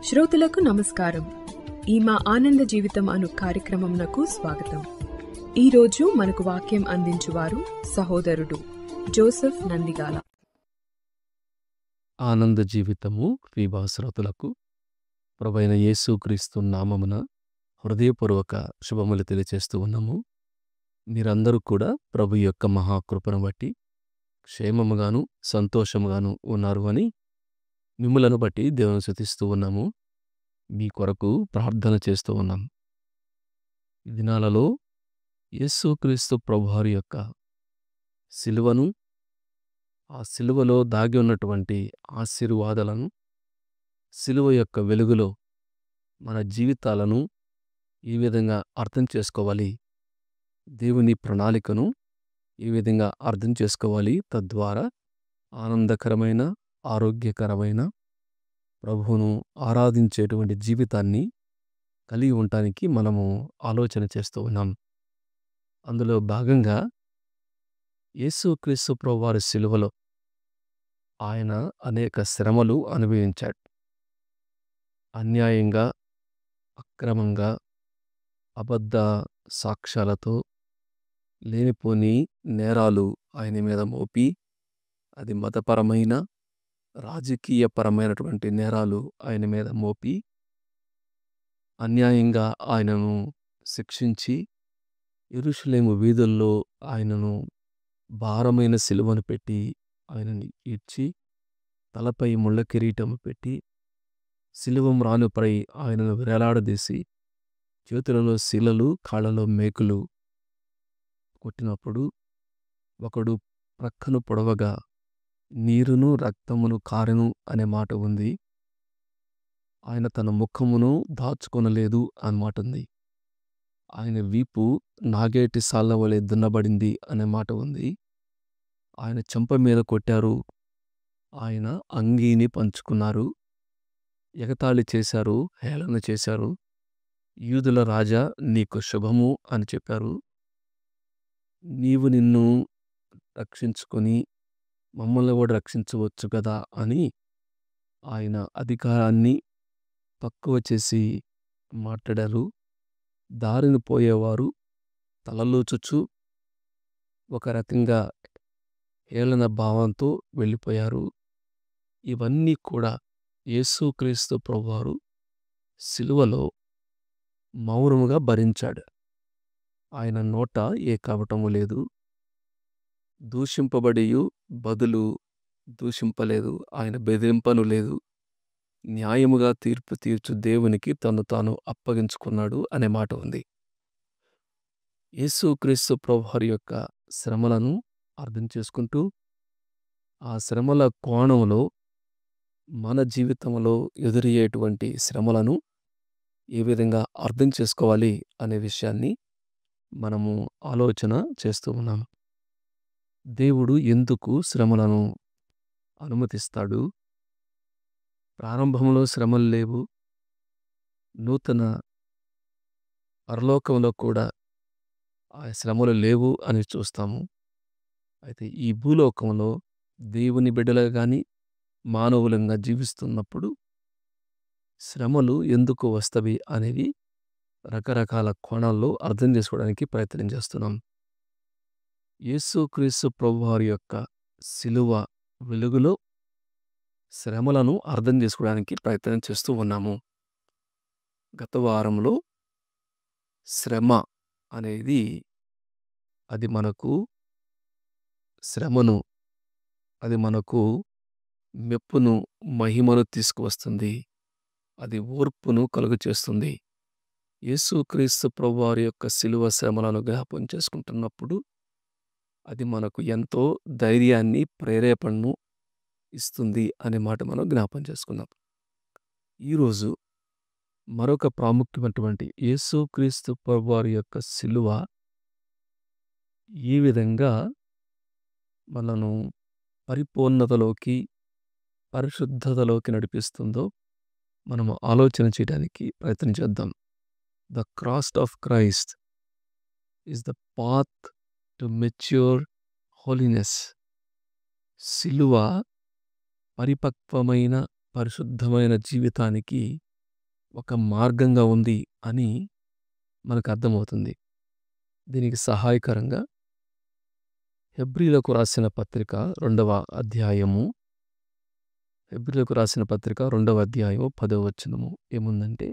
శ్రోతలకు నమస్కారం. ఈ మా ఆనంద జీవితం అను కార్యక్రమంనకు స్వాగతం. ఈరోజు మనకు వాక్యం అందించువారు సహోదరుడు జోసెఫ్ నందిగాల. ఆనంద జీవితము ఫీబా శ్రోతలకు ప్రభువైన యేసుక్రీస్తు నామమున హృదయపూర్వక శుభములు తెలియచేస్తూ ఉన్నాము. మీరందరూ కూడా ప్రభు యొక్క మహాకృపను బట్టి క్షేమముగాను సంతోషముగాను ఉన్నారు అని మిమ్ములను బట్టి దేవుని స్తుతిస్తూ ఉన్నాము. మీ కొరకు ప్రార్థన చేస్తూ ఉన్నాం. ఈ దినాలలో యేసుక్రీస్తు ప్రభువారి యొక్క సిలువను, ఆ సిలువలో దాగి ఉన్నటువంటి ఆశీర్వాదాలను, సిలువ యొక్క వెలుగులో మన జీవితాలను ఈ విధంగా అర్థం చేసుకోవాలి, దేవుని ప్రణాళికను ఈ విధంగా అర్థం చేసుకోవాలి, తద్వారా ఆనందకరమైన ఆరోగ్యకరమైన ప్రభువును ఆరాధించేటువంటి జీవితాన్ని కలిగి ఉండటానికి మనము ఆలోచన చేస్తూ ఉన్నాం. అందులో భాగంగా యేసుక్రీస్తు ప్రభువారి సిలువలో ఆయన అనేక శ్రమలు అనుభవించాడు. అన్యాయంగా, అక్రమంగా, అబద్ధ సాక్ష్యాలతో లేనిపోని నేరాలు ఆయన మీద మోపి, అది మతపరమైన రాజకీయపరమైనటువంటి నేరాలు ఆయన మీద మోపి అన్యాయంగా ఆయనను శిక్షించి యెరూషలేము వీధుల్లో ఆయనను భారమైన సిలువను పెట్టి ఆయనని ఈడ్చి తలపై ముళ్ళ కిరీటము పెట్టి సిలువ మ్రానుపై ఆయనను వేలాడదీసి చేతులలో శిలలు కాళ్ళలో మేకులు కొట్టినప్పుడు ఒకడు ప్రక్కను పొడవగా నీరును రక్తమును కారెను అనే మాట ఉంది. ఆయన తన ముఖమును దాచుకొనలేదు అన్నమాట ఉంది. ఆయన వీపు నాగేటి సాళ్ళ వలె దున్నబడింది అనే మాట ఉంది. ఆయన చెంప మీద కొట్టారు, ఆయన అంగీని పంచుకున్నారు, ఎగతాళి చేశారు, హేళన చేశారు. యూదుల రాజా నీకు శుభము అని చెప్పారు. నీవు నిన్ను రక్షించుకొని మమ్మల్ని కూడా రక్షించవచ్చు కదా అని ఆయన అధికారాన్ని తక్కువ చేసి మాట్లాడారు. దారిని పోయేవారు తలలోచుచు ఒక రకంగా హేళన భావంతో వెళ్ళిపోయారు. ఇవన్నీ కూడా యేసుక్రీస్తు ప్రభువారు సిలువలో మౌనముగా భరించాడు. ఆయన నోట ఏ కపటము లేదు. దూషింపబడియు బదులు దూషింపలేదు, ఆయన బెదిరింపను లేదు. న్యాయముగా తీర్పు తీర్చు దేవునికి తను తాను అప్పగించుకున్నాడు అనే మాట ఉంది. యేసుక్రీస్తు ప్రభువారి యొక్క శ్రమలను అర్థం చేసుకుంటూ ఆ శ్రమల కోణంలో మన జీవితంలో ఎదురయ్యేటువంటి శ్రమలను ఏ విధంగా అర్థం చేసుకోవాలి అనే విషయాన్ని మనము ఆలోచన చేస్తూ ఉన్నాము. దేవుడు ఎందుకు శ్రమలను అనుమతిస్తాడు? ప్రారంభంలో శ్రమలు లేవు. నూతన పరలోకంలో కూడా ఆ శ్రమలు లేవు అని చూస్తాము. అయితే ఈ భూలోకంలో దేవుని బిడ్డలుగా కానీ మానవులంగా జీవిస్తున్నప్పుడు శ్రమలు ఎందుకు వస్తవి అనేవి రకరకాల కోణాల్లో అర్థం చేసుకోవడానికి ప్రయత్నం చేస్తున్నాం. యేసుక్రీస్తు ప్రభువారి యొక్క సిలువ వెలుగులో శ్రమలను అర్థం చేసుకోవడానికి ప్రయత్నం చేస్తూ ఉన్నాము. గత వారంలో శ్రమ అనేది అది మనకు శ్రమను, అది మనకు మెప్పును, మహిమను తీసుకువస్తుంది. అది ఓర్పును కలుగ చేస్తుంది. యేసుక్రీస్తు ప్రభువారి యొక్క సిలువ శ్రమలను జ్ఞాపకం చేసుకుంటున్నప్పుడు అది మనకు ఎంతో ధైర్యాన్ని, ప్రేరేపణను ఇస్తుంది అనే మాట మనం జ్ఞాపకం చేసుకున్నాం. ఈరోజు మరొక ప్రాముఖ్యమైనటువంటి యేసుక్రీస్తు ప్రభువారి యొక్క సిలువ ఈ విధంగా మనను పరిపూర్ణతలోకి, పరిశుద్ధతలోకి నడిపిస్తుందో మనము ఆలోచన చేయడానికి ప్రయత్నం చేద్దాం. The cross of Christ is the path to mature holiness. సిలువ పరిపక్వమైన పరిశుద్ధమైన జీవితానికి ఒక మార్గంగా ఉంది అని మనకు అర్థమవుతుంది. దీనికి సహాయకరంగా హెబ్రీలకు రాసిన పత్రిక 2వ అధ్యాయము హెబ్రీలకు రాసిన పత్రిక 2వ అధ్యాయము 10వ వచనము ఏముందంటే,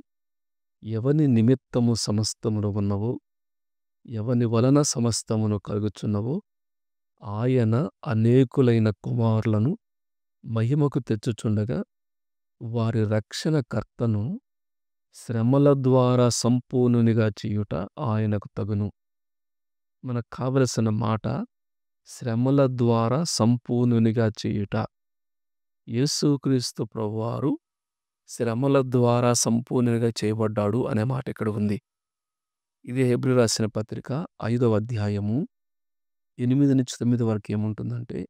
ఎవని నిమిత్తము సమస్తమును ఉన్నవో, ఎవని వలన సమస్తమును కలుగుచున్నవో, ఆయన అనేకులైన కుమారులను మహిమకు తెచ్చుచుండగా, వారి రక్షణ కర్తను శ్రమల ద్వారా సంపూర్ణునిగా చేయుట ఆయనకు తగును. మనకు కావలసిన మాట శ్రమల ద్వారా సంపూర్ణునిగా చేయుట. యేసుక్రీస్తు ప్రభువారు శ్రమల ద్వారా సంపూర్ణునిగా చేయబడ్డాడు అనే మాట ఇక్కడ ఉంది. ఇదే హెబ్రీ రాసిన పత్రిక 5వ అధ్యాయము 8-9 వరకు ఏముంటుందంటే,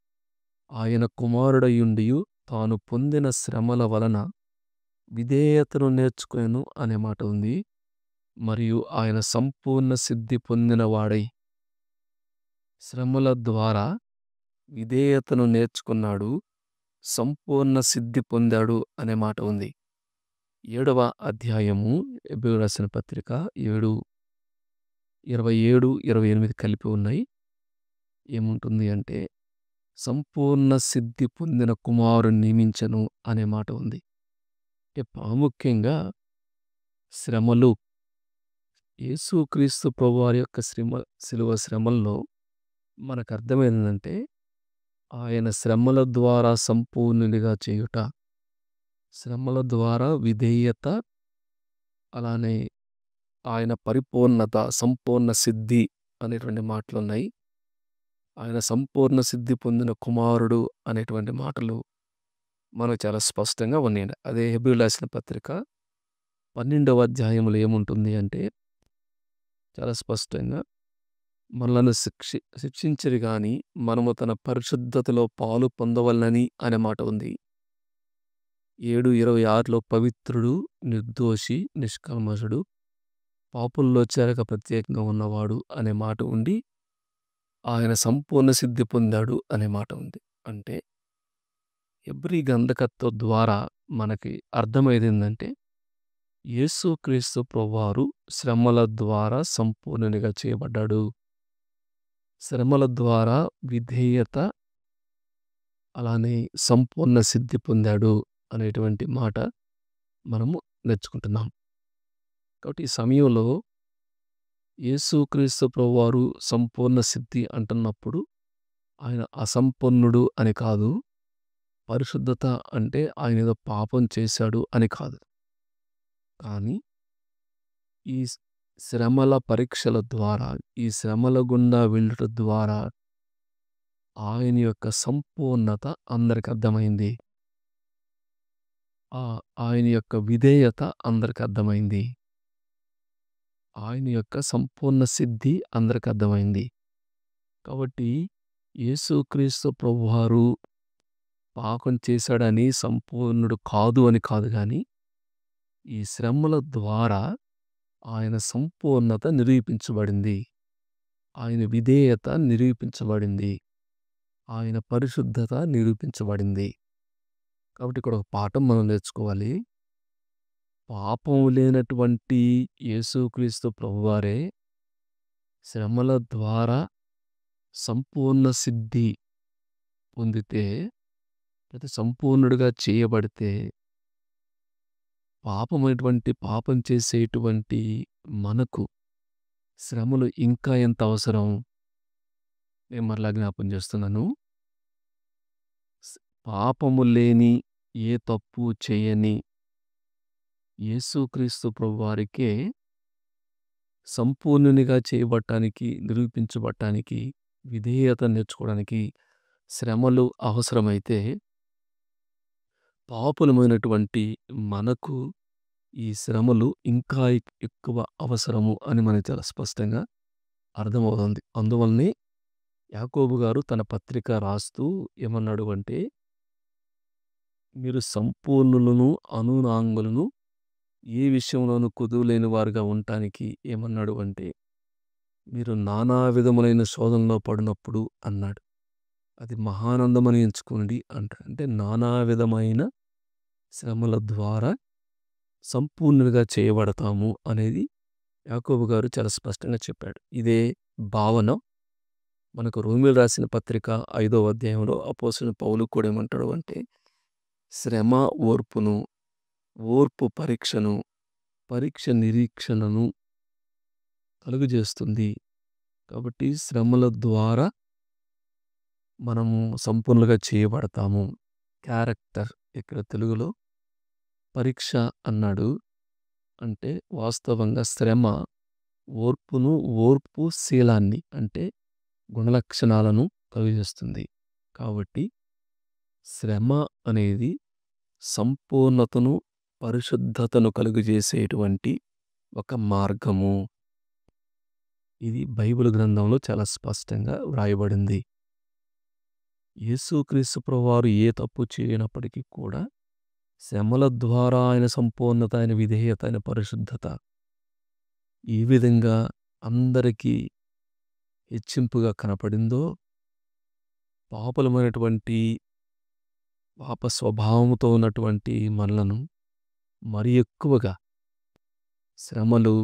ఆయన కుమారుడయుండియు తాను పొందిన శ్రమల వలన విధేయతను నేర్చుకొనెను అనే మాట ఉంది. మరియు ఆయన సంపూర్ణ సిద్ధి పొందిన వాడై శ్రమల ద్వారా విధేయతను నేర్చుకున్నాడు, సంపూర్ణ సిద్ధి పొందాడు అనే మాట ఉంది. 7వ అధ్యాయము హెబ్రీ రాసిన పత్రిక 7:27-28 కలిపి ఉన్నాయి. ఏముంటుంది అంటే, సంపూర్ణ సిద్ధి పొందిన కుమారుని నియమించెను అనే మాట ఉంది. ప్రాముఖ్యంగా శ్రమలు, యేసుక్రీస్తు ప్రభువారి యొక్క శిలువ శ్రమల్లో మనకు అర్థమైందంటే, ఆయన శ్రమల ద్వారా సంపూర్ణునిగా చేయుట, శ్రమల ద్వారా విధేయత, అలానే ఆయన పరిపూర్ణత, సంపూర్ణ సిద్ధి అనేటువంటి మాటలున్నాయి. ఆయన సంపూర్ణ సిద్ధి పొందిన కుమారుడు అనేటువంటి మాటలు మనకు చాలా స్పష్టంగా ఉన్నాయి. అదే హెబ్రీయులకు రాసిన పత్రిక 12వ అధ్యాయంలో ఏముంటుంది అంటే, చాలా స్పష్టంగా మనలను శిక్షించరు గాని మనము తన పరిశుద్ధతలో పాలు పొందవలనని అనే మాట ఉంది. 7:26లో పవిత్రుడు, నిర్దోషి, నిష్కల్మషుడు, పాపుల్లో చేరక ప్రత్యేకంగా ఉన్నవాడు అనే మాట ఉండి, ఆయన సంపూర్ణ సిద్ధి పొందాడు అనే మాట ఉంది. అంటే హెబ్రీ గ్రంథకర్త ద్వారా మనకి అర్థమయ్యేది ఏంటంటే, యేసుక్రీస్తు ప్రభువారు శ్రమల ద్వారా సంపూర్ణునిగా చేయబడ్డాడు. శ్రమల ద్వారా విధేయత, అలానే సంపూర్ణ సిద్ధి పొందాడు అనేటువంటి మాట మనము నేర్చుకుంటున్నాం. కాబట్టి ఈ సమయంలో యేసుక్రీస్తు ప్రభువారు సంపూర్ణ సిద్ధి అంటున్నప్పుడు ఆయన అసంపూర్ణుడు అని కాదు. పరిశుద్ధత అంటే ఆయన ఏదో పాపం చేశాడు అని కాదు. కానీ ఈ శ్రమల పరీక్షల ద్వారా, ఈ శ్రమల గుండా వెళ్ళుట ద్వారా ఆయన యొక్క సంపూర్ణత అందరికి అర్థమైంది. ఆయన యొక్క విధేయత అందరికి అర్థమైంది. ఆయన యొక్క సంపూర్ణ సిద్ధి అందరికి అర్థమైంది. కాబట్టి యేసుక్రీస్తు ప్రభువారు పాపం చేశాడని, సంపూర్ణుడు కాదు అని కాదు కానీ, ఈ శ్రమల ద్వారా ఆయన సంపూర్ణత నిరూపించబడింది. ఆయన విధేయత నిరూపించబడింది. ఆయన పరిశుద్ధత నిరూపించబడింది. కాబట్టి ఇక్కడ ఒక పాఠం మనం నేర్చుకోవాలి. పాపం లేనటువంటి యేసుక్రీస్తు ప్రభువారే శ్రమల ద్వారా సంపూర్ణ సిద్ధి పొందితే, లేదా సంపూర్ణుడిగా చేయబడితే, పాపం చేసేటువంటి మనకు శ్రమలు ఇంకా ఎంత అవసరం? నేను మరలా జ్ఞాపం చేస్తున్నాను. పాపము లేని, ఏ తప్పు చేయని యేసుక్రీస్తు ప్రభువారికే సంపూర్ణునిగా చేయబడటానికి, నిరూపించబడటానికి, విధేయత నేర్చుకోవడానికి శ్రమలు అవసరమైతే, పాపులమైనటువంటి మనకు ఈ శ్రమలు ఇంకా ఎక్కువ అవసరము అని మనకు చాలా స్పష్టంగా అర్థమవుతుంది. అందువల్లనే యాకోబు గారు తన పత్రిక రాస్తూ ఏమన్నాడు అంటే, మీరు సంపూర్ణులను, అనునాంగులను, ఏ విషయంలోనూ కొదువులేని వారుగా ఉండటానికి ఏమన్నాడు అంటే, మీరు నానా విధములైన శోధనలో పడినప్పుడు అన్నాడు. అది మహానందమని ఎంచుకోండి అంటాడు. అంటే నానా విధమైన శ్రమల ద్వారా సంపూర్ణులుగా చేయబడతాము అనేది యాకోబు గారు చాలా స్పష్టంగా చెప్పాడు. ఇదే భావన మనకు రోమీయులు రాసిన పత్రిక 5వ అధ్యాయంలో అపోస్తలుడైన పౌలు కూడా ఏమంటాడు అంటే, శ్రమ ఓర్పును, ఓర్పు పరీక్షను, పరీక్ష నిరీక్షణను కలుగజేస్తుంది. కాబట్టి శ్రమల ద్వారా మనము సంపూర్ణంగా చేయబడతాము. క్యారెక్టర్ ఇక్కడ తెలుగులో పరీక్ష అన్నాడు. అంటే వాస్తవంగా శ్రమ ఓర్పును, ఓర్పు శీలాన్ని అంటే గుణలక్షణాలను కలుగజేస్తుంది. కాబట్టి శ్రమ అనేది సంపూర్ణతను, పరిశుద్ధతను కలుగజేసేటువంటి ఒక మార్గము. ఇది బైబిల్ గ్రంథంలో చాలా స్పష్టంగా వ్రాయబడింది. యేసుక్రీస్తు ప్రభువారు ఏ తప్పు చేయనప్పటికీ కూడా శ్రమల ద్వారా ఆయన సంపూర్ణత, ఆయన విధేయత, ఆయన పరిశుద్ధత ఏ విధంగా అందరికీ హెచ్చింపుగా కనపడిందో, పాపలమైనటువంటి పాప స్వభావంతో ఉన్నటువంటి మనలను మరి ఎక్కువగా శ్రమలు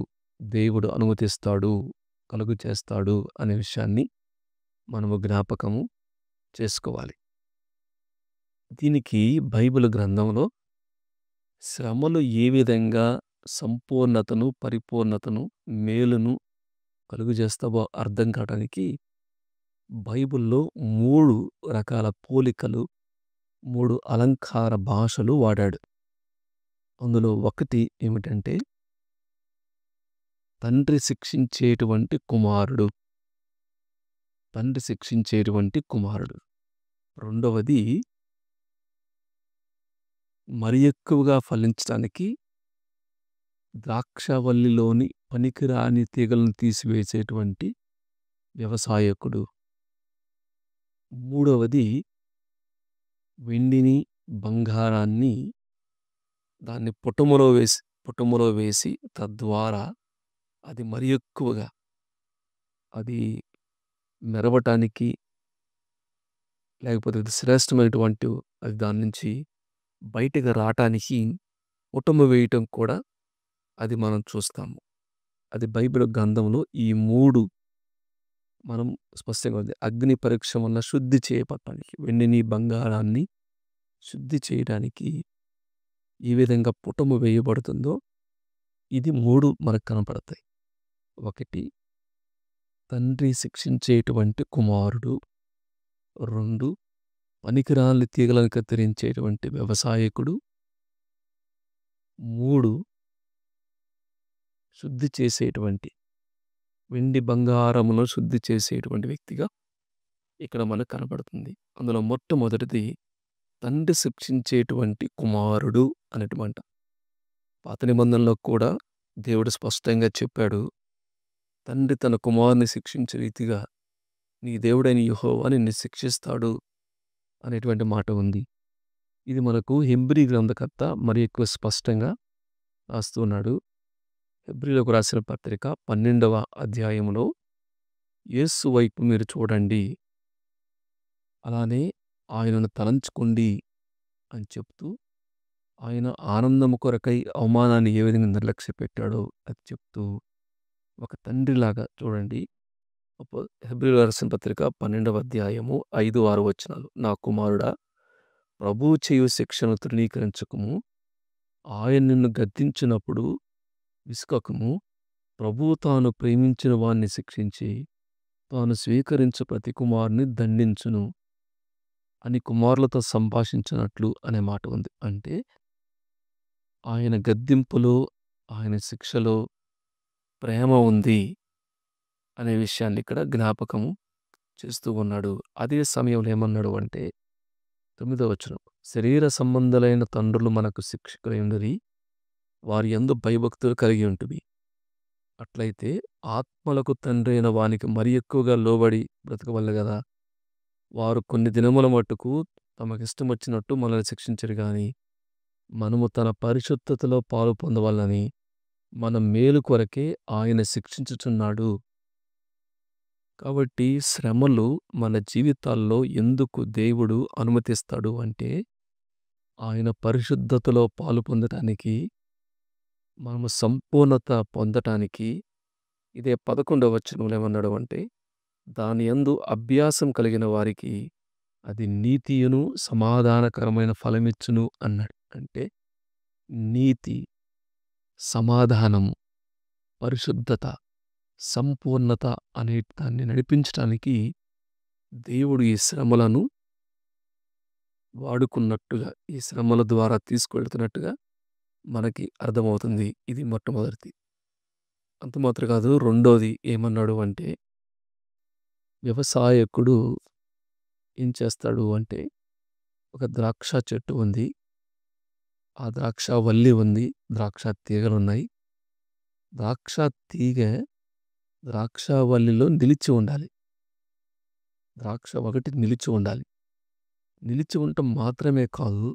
దేవుడు అనుమతిస్తాడు, కలుగు చేస్తాడు అనే విషయాన్ని మనము జ్ఞాపకము చేసుకోవాలి. దీనికి బైబిల్ గ్రంథంలో శ్రమలు ఏ విధంగా సంపూర్ణతను, పరిపూర్ణతను, మేలును కలుగజేస్తావో అర్థం కావడానికి బైబిల్లో 3 రకాల పోలికలు, 3 అలంకార భాషలు వాడాడు. అందులో ఒకటి ఏమిటంటే తండ్రి శిక్షించేటువంటి కుమారుడు. తండ్రి శిక్షించేటువంటి కుమారుడు. రెండవది మరి ఎక్కువగా ఫలించడానికి ద్రాక్షవల్లిలోని పనికిరాని తీగలను తీసివేసేటువంటి వ్యవసాయకుడు. మూడవది వెండిని, బంగారాన్ని దాన్ని పుటములో వేసి తద్వారా అది మరి ఎక్కువగా అది మెరవటానికి, లేకపోతే అది శ్రేష్టమైనటువంటి అది దాని నుంచి బయటకు రావటానికి పుటము వేయటం కూడా అది మనం చూస్తాము. అది బైబిల్ గ్రంథంలో ఈ 3 మనం స్పష్టంగా ఉంది. అగ్ని పరీక్ష వలన శుద్ధి చేయబడటానికి, వెండిని, బంగారాన్ని శుద్ధి చేయడానికి ఏ విధంగా పుటము వేయబడుతుందో ఇది 3 మనకు కనపడతాయి. ఒకటి తండ్రి శిక్షించేటువంటి కుమారుడు. 2 పనికిరాని తీగలను కత్తిరించేటువంటి వ్యవసాయకుడు. 3 శుద్ధి చేసేటువంటి, వెండి బంగారమును శుద్ధి చేసేటువంటి వ్యక్తిగా ఇక్కడ మనకు కనపడుతుంది. అందులో మొట్టమొదటిది తండ్రి శిక్షించేటువంటి కుమారుడు అనేటువంటి. పాత నిబంధనలో కూడా దేవుడు స్పష్టంగా చెప్పాడు, తండ్రి తన కుమారుని శిక్షించే రీతిగా నీ దేవుడైన యెహోవా నిన్ను శిక్షిస్తాడు అనేటువంటి మాట ఉంది. ఇది మనకు హెబ్రీ గ్రంథకర్త మరి ఎక్కువ స్పష్టంగా రాస్తున్నాడు. హెబ్రీలకు రాసిన పత్రిక 12వ అధ్యాయంలో యేసు వైపు మీరు చూడండి, అలానే ఆయనను తలంచుకోండి అని చెప్తూ, ఆయన ఆనందము కొరకై అవమానాన్ని ఏ విధంగా నిర్లక్ష్య పెట్టాడో అది చెప్తూ, ఒక తండ్రిలాగా చూడండి. హెబ్రీయులకు రాసిన పత్రిక 12వ అధ్యాయము 5, 6 వచనాలు. నా కుమారుడా, ప్రభువు చేయు శిక్షను తృణీకరించకము, ఆయన నిన్ను గద్దించినప్పుడు విసుకకము. ప్రభువు తాను ప్రేమించిన వాణ్ణి శిక్షించి తాను స్వీకరించు ప్రతి కుమారుని దండించును అని కుమారులతో సంభాషించినట్లు అనే మాట ఉంది. అంటే ఆయన గద్దింపులో, ఆయన శిక్షలో ప్రేమ ఉంది అనే విషయాన్ని ఇక్కడ జ్ఞాపకము చేస్తూ ఉన్నాడు. అదే సమయంలో ఏమన్నాడు అంటే 9వ వచనం, శరీర సంబంధులైన తండ్రులు మనకు శిక్షకులైనరి, వారి యందు భయభక్తులు కలిగి ఉంటువి. అట్లయితే ఆత్మలకు తండ్రి అయిన వానికి మరి ఎక్కువగా లోబడి బ్రతకవలె కదా. వారు కొన్ని దినముల మట్టుకు తమకిష్టం వచ్చినట్టు మనల్ని శిక్షించరు గాని, మనము తన పరిశుద్ధతలో పాలు పొందవాలని మన మేలు కొరకే ఆయన శిక్షించుచున్నాడు. కాబట్టి శ్రమలు మన జీవితాల్లో ఎందుకు దేవుడు అనుమతిస్తాడు అంటే, ఆయన పరిశుద్ధతలో పాలు పొందటానికి, మనము సంపూర్ణత పొందటానికి ఇదే 11వ వచనంలో ఏమన్నాడు అంటే, దాని యందు అభ్యాసం కలిగిన వారికి అది నీతియును సమాధానకరమైన ఫలమిచ్చును అన్నాడు. అంటే నీతి, సమాధానము, పరిశుద్ధత, సంపూర్ణత అనే దాన్ని నడిపించటానికి దేవుడు ఈ శ్రమలను వాడుకున్నట్టుగా, ఈ శ్రమల ద్వారా తీసుకువెళ్తున్నట్టుగా మనకి అర్థమవుతుంది. ఇది మొట్టమొదటిది. అంత మాత్రం కాదు, రెండోది ఏమన్నాడు అంటే, వ్యవసాయకుడు ఏం చేస్తాడు అంటే, ఒక ద్రాక్ష చెట్టు ఉంది. ఆ ద్రాక్ష వల్లి ఉంది. ద్రాక్ష తీగలున్నాయి. ద్రాక్ష తీగ ద్రాక్ష వల్లిలో నిలిచి ఉండాలి. ద్రాక్ష ఒకటి నిలిచి ఉండాలి. నిలిచి ఉండటం మాత్రమే కాదు,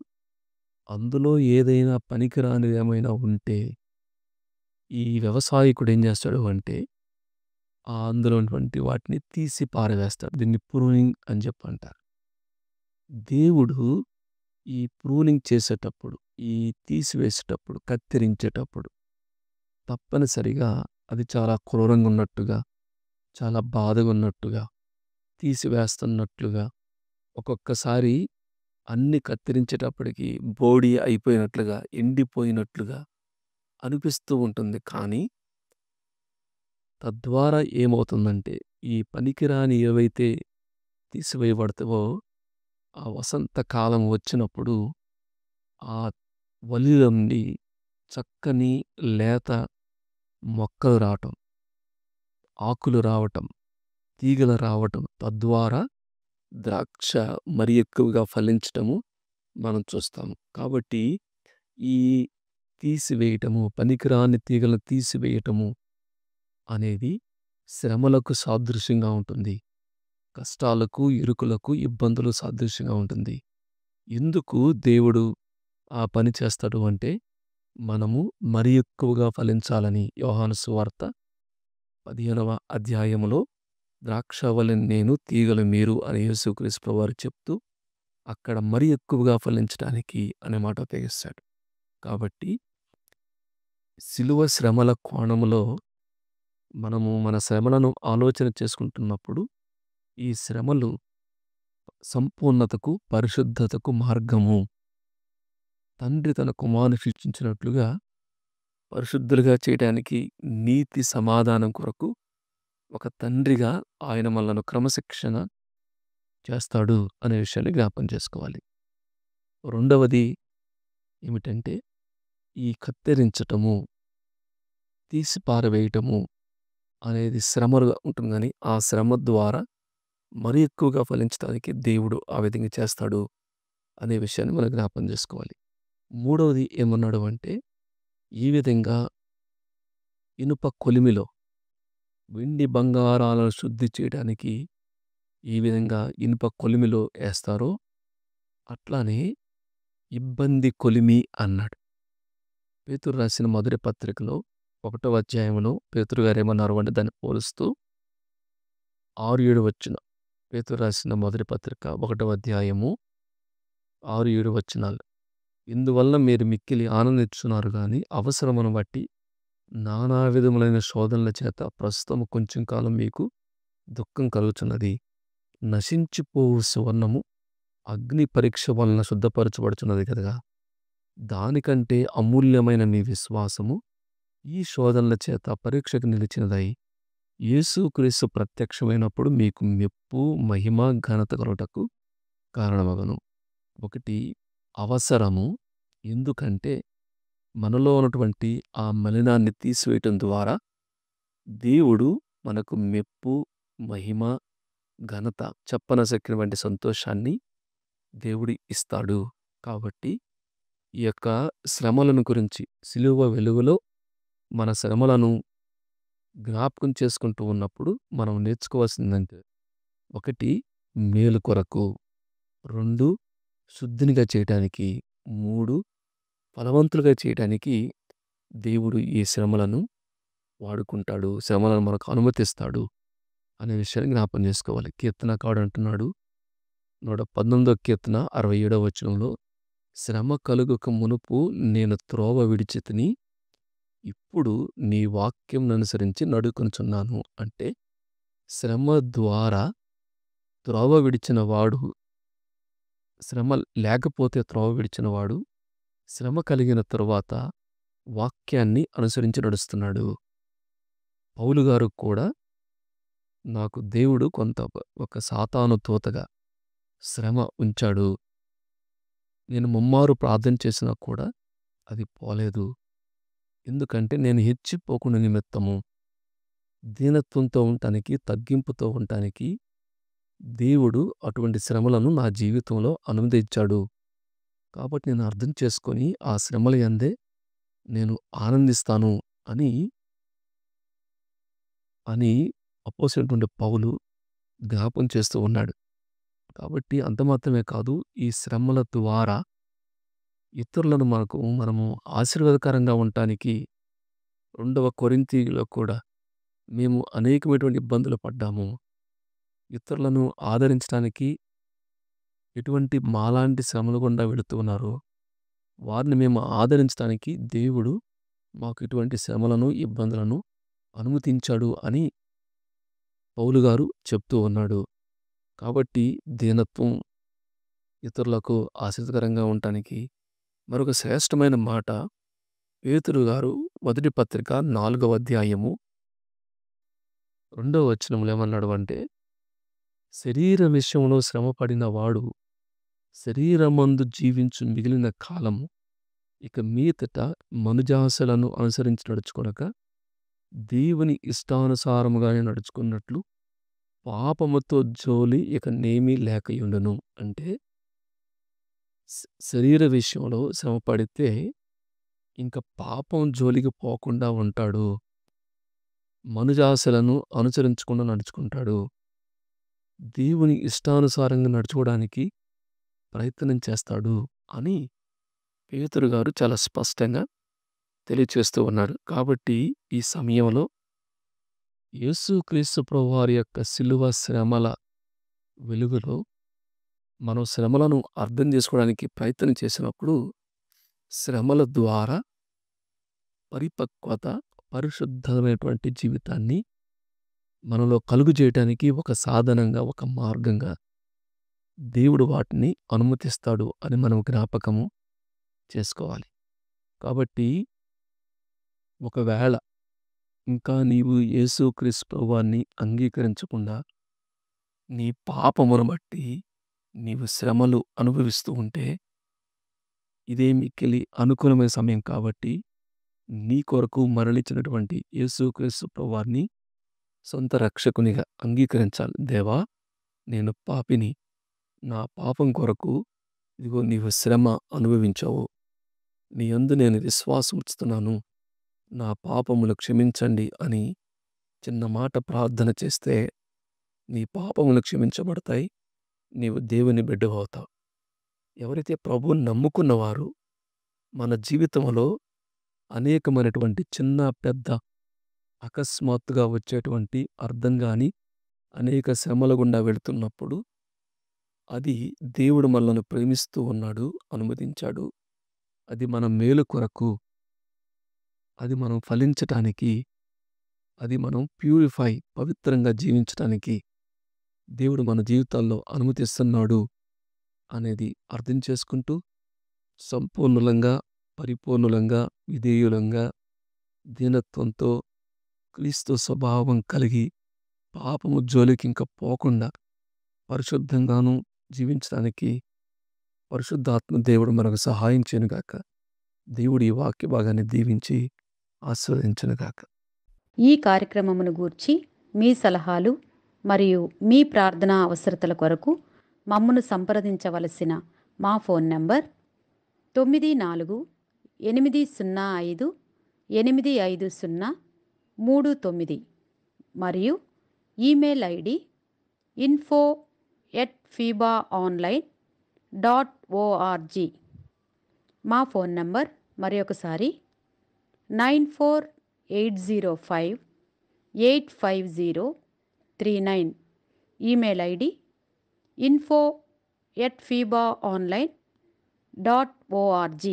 అందులో ఏదైనా పనికిరానిది ఏమైనా ఉంటే, ఈ వ్యవసాయకుడు ఏం చేస్తాడు అంటే, అందులో ఉన్నటువంటి వాటిని తీసి పారవేస్తాడు. దీన్ని ప్రూనింగ్ అని చెప్పి అంటారు. దేవుడు ఈ ప్రూనింగ్ చేసేటప్పుడు, ఈ తీసివేసేటప్పుడు, కత్తిరించేటప్పుడు తప్పనిసరిగా అది చాలా క్రూరంగా ఉన్నట్టుగా, చాలా బాధగా ఉన్నట్టుగా, తీసివేస్తున్నట్లుగా, ఒక్కొక్కసారి అన్ని కత్తిరించేటప్పటికి బోడి అయిపోయినట్లుగా, ఎండిపోయినట్లుగా అనిపిస్తూ ఉంటుంది. కానీ తద్వారా ఏమవుతుందంటే, ఈ పనికిరాని ఏవైతే తీసివేయబడతావో, ఆ వసంతకాలం వచ్చినప్పుడు ఆ వల్లిలో నుండి చక్కని లేత మొక్కలు రావటం, ఆకులు రావటం, తీగలు రావటం, తద్వారా ద్రాక్ష మరి ఎక్కువగా ఫలించటము మనం చూస్తాము. కాబట్టి ఈ తీసివేయటము, పనికిరాని తీగలను తీసివేయటము అనేది శ్రమలకు సాదృశ్యంగా ఉంటుంది. కష్టాలకు, ఇరుకులకు, ఇబ్బందులు సాదృశ్యంగా ఉంటుంది. ఎందుకు దేవుడు ఆ పని చేస్తాడు అంటే, మనము మరి ఎక్కువగా ఫలించాలని. యోహాను సువార్త 15వ అధ్యాయములో ద్రాక్షవల్లిని నేను, తీగలు మీరు అని యేసుక్రీస్తు ప్రభువారు చెప్తూ, అక్కడ మరి ఎక్కువగా ఫలించడానికి అనే మాట ఉపయోగిస్తాడు. కాబట్టి శిలువ శ్రమల కోణములో మనము మన శ్రమలను ఆలోచన చేసుకుంటున్నప్పుడు, ఈ శ్రమలు సంపూర్ణతకు, పరిశుద్ధతకు మార్గము. తండ్రి తన కుమారుని సృష్టించినట్లుగా పరిశుద్ధులుగా చేయడానికి, నీతి సమాధానం కొరకు ఒక తండ్రిగా ఆయన మనలను క్రమశిక్షణ చేస్తాడు అనే విషయాన్ని జ్ఞాపకం చేసుకోవాలి. రెండవది ఏమిటంటే, ఈ కత్తిరించటము, తీసి పారవేయటము అనేది శ్రమగా ఉంటుంది కానీ, ఆ శ్రమ ద్వారా మరి ఎక్కువగా ఫలించడానికి దేవుడు ఆ విధంగా చేస్తాడు అనే విషయాన్ని మనం జ్ఞాపకం చేసుకోవాలి. మూడవది ఏమన్నాడు అంటే, ఈ విధంగా ఇనుప కొలిమిలో వెండి బంగారాలను శుద్ధి చేయడానికి ఈ విధంగా ఇనుప కొలిమిలో వేస్తారో, అట్లానే ఇబ్బంది కొలిమి అన్నాడు. పేతురు రాసిన మొదటి పత్రికలో 1వ అధ్యాయంలో పేతురు గారు ఏమన్నారు అంటే, దాన్ని పోలుస్తూ 6-7 వచనం. పేతురు రాసిన మొదటి పత్రిక 1వ అధ్యాయము 6-7 వచనాలు. ఇందువల్ల మీరు మిక్కిలి ఆనందించున్నారు గాని, అవసరమును బట్టి నానా విధములైన శోధనల చేత ప్రస్తుతం కొంచెం కాలం మీకు దుఃఖం కలుగుచున్నది. నశించిపోవు సువర్ణము అగ్ని పరీక్ష వలన శుద్ధపరచబడుచున్నది కదా. దానికంటే అమూల్యమైన మీ విశ్వాసము ఈ శోధనల చేత పరీక్షకు నిలిచినదై, యేసుక్రీస్తు ప్రత్యక్షమైనప్పుడు మీకు మెప్పు, మహిమ, ఘనత కలుగుటకు కారణమగును. ఒకటి అవసరము. ఎందుకంటే మనలో ఉన్నటువంటి ఆ మలినాన్ని తీసివేయటం ద్వారా దేవుడు మనకు మెప్పు, మహిమ, ఘనత, చెప్పనసక్కినటువంటి సంతోషాన్ని దేవుడు ఇస్తాడు. కాబట్టి ఈ యొక్క శ్రమలను గురించి సిలువ వెలుగులో మన శ్రమలను జ్ఞాపకం చేసుకుంటూ ఉన్నప్పుడు మనం నేర్చుకోవాల్సిందంటే, 1 మేలు కొరకు, 2 శుద్ధినిగా చేయటానికి, 3 ఫలవంతులుగా చేయటానికి దేవుడు ఈ శ్రమలను వాడుకుంటాడు, శ్రమలను మనకు అనుమతిస్తాడు అనే విషయాన్ని జ్ఞాపకం చేసుకోవాలి. కీర్తనకారుడు అంటున్నాడు 119వ కీర్తన 67వ వచనంలో, శ్రమ కలుగక మునుపు నేను త్రోవ విడిచితిని, ఇప్పుడు నీ వాక్యం అనుసరించి నడుకొనుచున్నాను. అంటే శ్రమ ద్వారా త్రోవ విడిచిన వాడు, శ్రమ లేకపోతే త్రోవ విడిచిన వాడు, శ్రమ కలిగిన తరువాత వాక్యాన్ని అనుసరించి నడుస్తున్నాడు. పౌలు గారు కూడా నాకు దేవుడు కొంత ఒక సాతాను తోతగా శ్రమ ఉంచాడు. నేను ముమ్మారు ప్రార్థన చేసినా కూడా అది పోలేదు. ఎందుకంటే నేను హెచ్చిపోకుండా నిమిత్తము దీనత్వంతో ఉండటానికి, తగ్గింపుతో ఉండటానికి దేవుడు అటువంటి శ్రమలను నా జీవితంలో అనుమతించాడు. కాబట్టి నేను అర్థం చేసుకొని ఆ శ్రమల యందే నేను ఆనందిస్తాను అని అని అపోస్తలుడైనటువంటి పౌలు జ్ఞాపకం చేస్తూ ఉన్నాడు. కాబట్టి అంత మాత్రమే కాదు, ఈ శ్రమల ద్వారా ఇతరులను మనము ఆశీర్వాదకరంగా ఉండటానికి 2 కొరింథీలో కూడా మేము అనేకమైనటువంటి ఇబ్బందులు పడ్డాము. ఇతరులను ఆదరించడానికి ఎటువంటి మాలాంటి శ్రమల గుండా వెళుతూ ఉన్నారో వారిని మేము ఆదరించడానికి దేవుడు మాకు ఇటువంటి శ్రమలను, ఇబ్బందులను అనుమతించాడు అని పౌలు గారు చెప్తూ ఉన్నాడు. కాబట్టి దీనత్వం ఇతరులకు ఆశీర్వాదకరంగా ఉండటానికి మరొక శ్రేష్టమైన మాట పేతురు గారు మొదటి పత్రిక 4వ అధ్యాయము 2వ వచనంలో ఏమన్నాడు అంటే, శరీర విషయంలో శ్రమపడిన వాడు శరీరమందు జీవించు మిగిలిన కాలము ఇక మీదట మనుజాసలను అనుసరించి నడుచుకొనక దేవుని ఇష్టానుసారముగానే నడుచుకున్నట్లు పాపముతో జోలి ఇక నేమీ లేకయుండును. అంటే శరీర విషయంలో శ్రమపడితే ఇంక పాపం జోలికి పోకుండా ఉంటాడు. మనుజాసలను అనుసరించకుండా నడుచుకుంటాడు. దేవుని ఇష్టానుసారంగా నడుచుకోవడానికి ప్రయత్నం చేస్తాడు అని పేతురు గారు చాలా స్పష్టంగా తెలియచేస్తూ ఉన్నారు. కాబట్టి ఈ సమయంలో యేసుక్రీస్తు ప్రభువారి యొక్క శిలువ శ్రమల వెలుగులో మనం శ్రమలను అర్థం చేసుకోవడానికి ప్రయత్నం చేసినప్పుడు శ్రమల ద్వారా పరిపక్వత, పరిశుద్ధమైనటువంటి జీవితాన్ని మనలో కలుగు చేయటానికి ఒక సాధనంగా, ఒక మార్గంగా దేవుడు వాటిని అనుమతిస్తాడు అని మనం జ్ఞాపకము చేసుకోవాలి. కాబట్టి ఒకవేళ ఇంకా నీవు యేసుక్రీస్తు ప్రభువాన్ని అంగీకరించకుండా నీ పాపమును బట్టి నీవు శ్రమలు అనుభవిస్తూ ఉంటే ఇదే మిక్కిలి అనుకూలమైన సమయం కాబట్టి నీ కొరకు మరణించినటువంటి యేసుక్రీస్తు ప్రభువాన్ని సొంత రక్షకునిగా అంగీకరించాలి. దేవా, నేను పాపిని, నా పాపం కొరకు ఇదిగో నీవు శ్రమ అనుభవించావు. నీ యందు నేను విశ్వాసం ఉంచుతున్నాను, నా పాపములు క్షమించండి అని చిన్న మాట ప్రార్థన చేస్తే నీ పాపములు క్షమించబడతాయి. నీవు దేవుని బిడ్డవవుతావు. ఎవరైతే ప్రభువుని నమ్ముకున్నవారు మన జీవితంలో అనేకమైనటువంటి చిన్న పెద్ద అకస్మాత్తుగా వచ్చేటువంటి అర్థం కాని అనేక శ్రమల గుండా వెళుతున్నప్పుడు అది దేవుడు మనల్ని ప్రేమిస్తూ ఉన్నాడు, అనుమతించాడు. అది మన మేలు కొరకు, అది మనం ఫలించటానికి, అది మనం పవిత్రంగా జీవించటానికి దేవుడు మన జీవితాల్లో అనుమతిస్తున్నాడు అనేది అర్థం చేసుకుంటూ సంపూర్ణులంగా, పరిపూర్ణులంగా, విధేయులంగా, దీనత్వంతో, క్రీస్తు స్వభావం కలిగి పాపము జోలికి ఇంకా పోకుండా పరిశుద్ధంగాను జీవించడానికి పరిశుద్ధాత్మ దేవుడు మనకు సహాయం చేయనుగాక. దేవుడు ఈ వాక్య భాగాన్ని దీవించి ఆశీర్వదించునుగాక. ఈ కార్యక్రమమును గూర్చి మీ సలహాలు మరియు మీ ప్రార్థనా అవసరతల కొరకు మమ్మను సంప్రదించవలసిన మా ఫోన్ నంబర్ 9480585039 మరియు ఈమెయిల్ ఐడి info@fibaonline.org. మా ఫోన్ నంబర్ మరొకసారి 9480585039. Email ID info@fibaonline.org.